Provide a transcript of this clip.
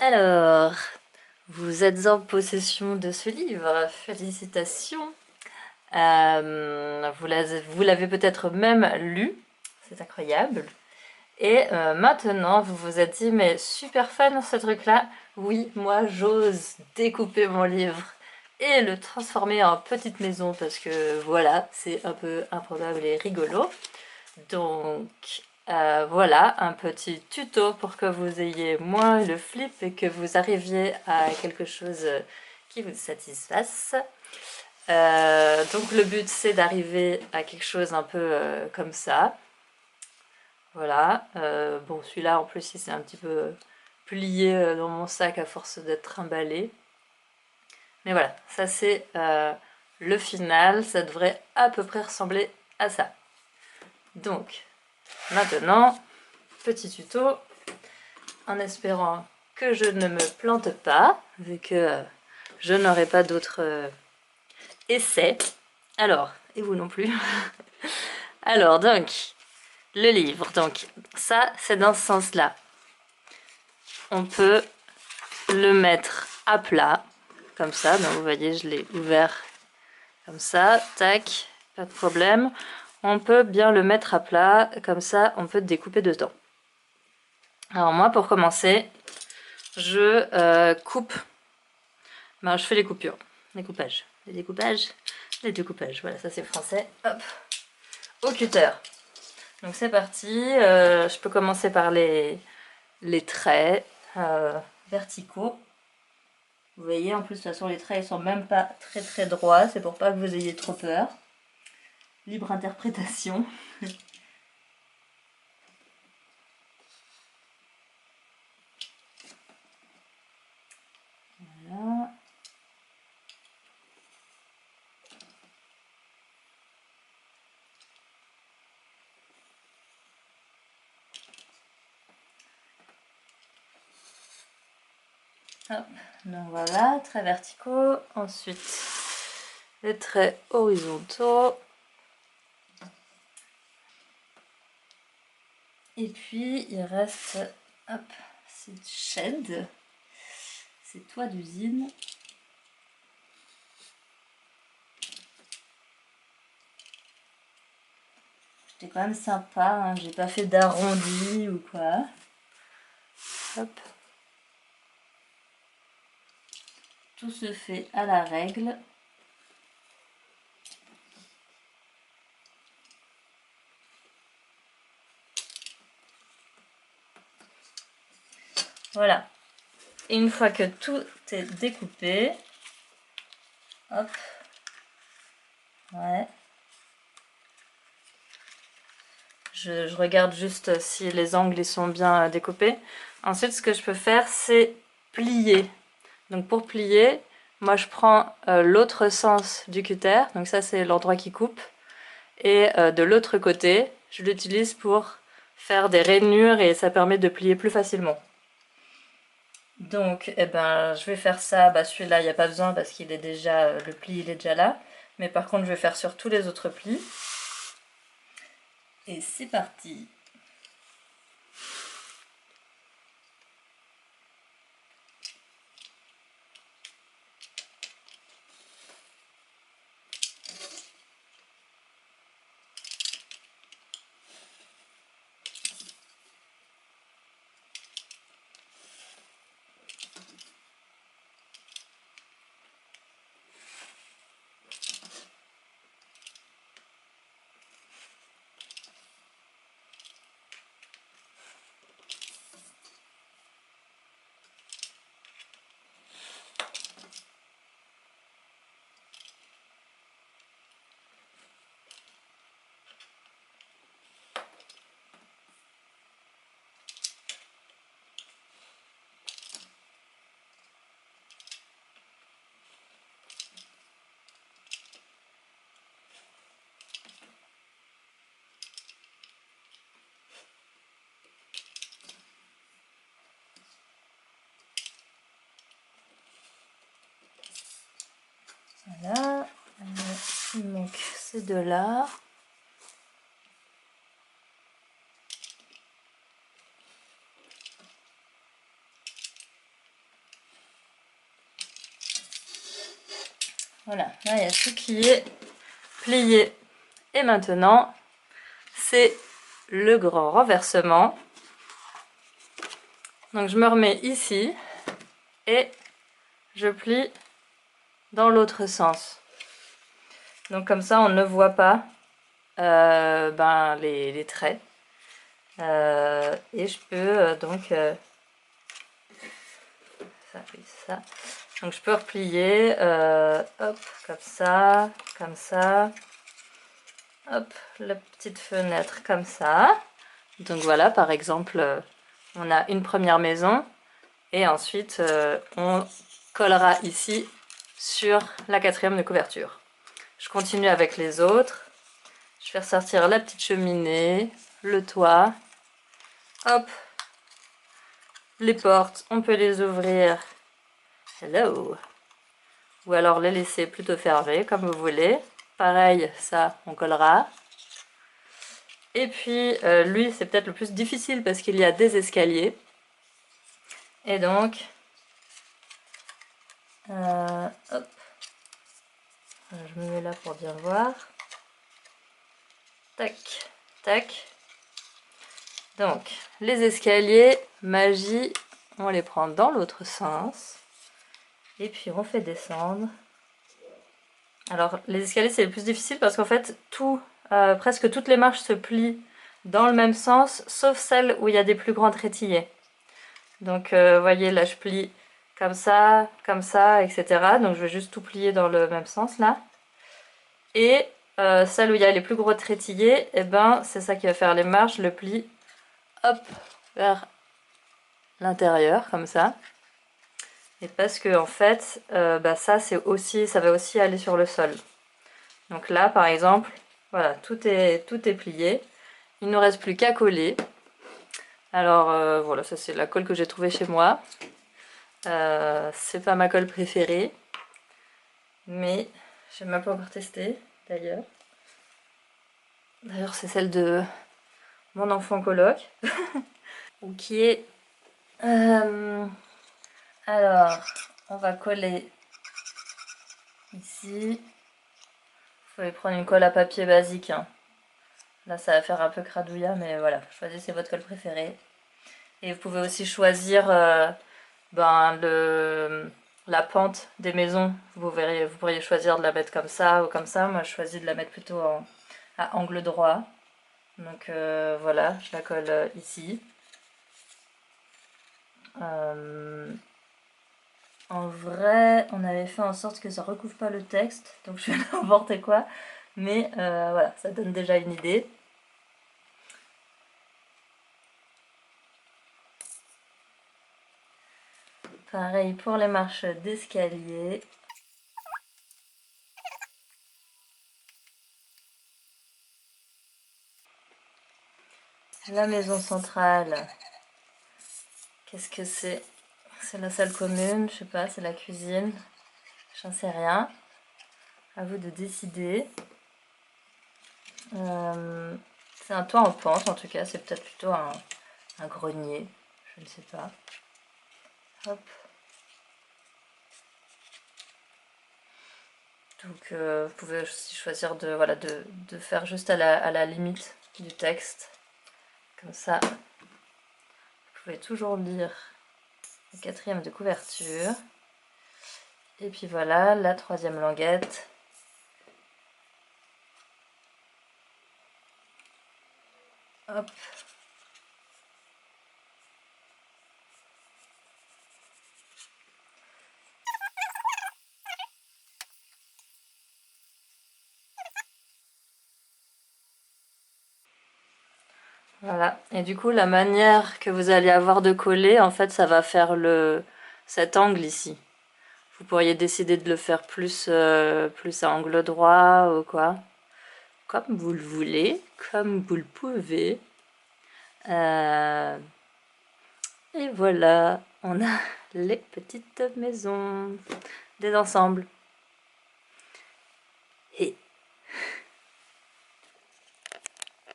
Alors, vous êtes en possession de ce livre, félicitations. Vous l'avez peut-être même lu, c'est incroyable. Et maintenant, vous vous êtes dit, mais super fan ce truc-là. Oui, moi j'ose découper mon livre et le transformer en petite maison parce que voilà, c'est un peu improbable et rigolo. Donc voilà, un petit tuto pour que vous ayez moins le flip et que vous arriviez à quelque chose qui vous satisfasse. Donc le but c'est d'arriver à quelque chose un peu comme ça. Voilà. Bon, celui-là en plus il s'est un petit peu plié dans mon sac à force d'être trimballé. Mais voilà, ça c'est le final. Ça devrait à peu près ressembler à ça. Donc maintenant, petit tuto en espérant que je ne me plante pas, vu que je n'aurai pas d'autres essais. Alors, et vous non plus. Alors, donc, le livre. Donc, ça, c'est dans ce sens-là. On peut le mettre à plat, comme ça. Donc, vous voyez, je l'ai ouvert comme ça. Tac, pas de problème. On peut bien le mettre à plat, comme ça, on peut découper dedans. Alors, moi, pour commencer, je coupe. Ben, je fais les coupures. Les coupages. Les découpages. Les découpages. Voilà, ça c'est français. Hop. Au cutter. Donc c'est parti. Je peux commencer par les traits verticaux. Vous voyez, en plus, de toute façon, les traits ils sont même pas très très droits. C'est pour pas que vous ayez trop peur. Libre interprétation. Voilà. Hop. Donc voilà, traits verticaux. Ensuite, les traits horizontaux. Et puis, il reste, hop, c'est shed. C'est toit d'usine. C'était quand même sympa, hein. J'ai pas fait d'arrondi ou quoi. Hop. Tout se fait à la règle. Voilà. Et une fois que tout est découpé, hop, ouais. Je regarde juste si les angles ils sont bien découpés. Ensuite, ce que je peux faire, c'est plier. Donc pour plier, moi je prends l'autre sens du cutter. Donc ça, c'est l'endroit qui coupe. Et de l'autre côté, je l'utilise pour faire des rainures et ça permet de plier plus facilement. Donc, eh ben, je vais faire ça. Bah, celui-là, il n'y a pas besoin parce qu'il est déjà, le pli, il est déjà là. Mais par contre, je vais faire sur tous les autres plis. Et c'est parti. Voilà. Il manque ces deux-là. Voilà, là il y a tout qui est plié. Et maintenant, c'est le grand renversement. Donc je me remets ici et je plie dans l'autre sens. Donc comme ça, on ne voit pas les traits. Et je peux ça, oui, ça. Donc je peux replier, hop, comme ça, hop, la petite fenêtre comme ça. Donc voilà, par exemple, on a une première maison et ensuite on collera ici sur la 4e de couverture. Je continue avec les autres. Je vais ressortir la petite cheminée, le toit, hop, les portes, on peut les ouvrir, hello, ou alors les laisser plutôt fermées comme vous voulez. Pareil, ça on collera. Et puis lui c'est peut-être le plus difficile parce qu'il y a des escaliers. Et donc, hop, je me mets là pour bien voir. Tac, tac. Donc, les escaliers, magie, on les prend dans l'autre sens. Et puis on fait descendre. Alors, les escaliers c'est le plus difficile parce qu'en fait, presque toutes les marches se plient dans le même sens, sauf celles où il y a des plus grands trétillés. Donc, vous voyez, là je plie comme ça, etc. Donc je vais juste tout plier dans le même sens là. Et celle où il y a les plus gros trétillés, et ben c'est ça qui va faire les marches, je le plie, hop, vers l'intérieur, comme ça. Et parce que en fait, ça va aussi aller sur le sol. Donc là, par exemple, voilà, tout est plié. Il ne nous reste plus qu'à coller. Alors voilà, ça c'est la colle que j'ai trouvée chez moi. C'est pas ma colle préférée, mais je n'ai même pas encore testé d'ailleurs. D'ailleurs, c'est celle de mon enfant coloc. Ok. Alors, on va coller ici. Vous pouvez prendre une colle à papier basique. Hein. Là, ça va faire un peu cradouillat, mais voilà, choisissez votre colle préférée. Et vous pouvez aussi choisir la pente des maisons. Vous pourriez choisir de la mettre comme ça ou comme ça. Moi, je choisis de la mettre plutôt à angle droit. Donc voilà, je la colle ici. En vrai, on avait fait en sorte que ça recouvre pas le texte, donc je fais n'importe quoi. Mais voilà, ça donne déjà une idée. Pareil pour les marches d'escalier. La maison centrale, qu'est-ce que c'est? C'est la salle commune, je sais pas, c'est la cuisine, j'en sais rien. À vous de décider. C'est un toit en pente en tout cas, c'est peut-être plutôt un grenier, je ne sais pas. Hop. Donc vous pouvez aussi choisir de faire juste à la limite du texte. Comme ça, vous pouvez toujours lire la 4e de couverture. Et puis voilà, la 3e languette. Hop. Voilà, et du coup la manière que vous allez avoir de coller, en fait ça va faire cet angle ici. Vous pourriez décider de le faire plus à angle droit ou quoi. Comme vous le voulez, comme vous le pouvez. Et voilà, on a les petites maisons des ensembles.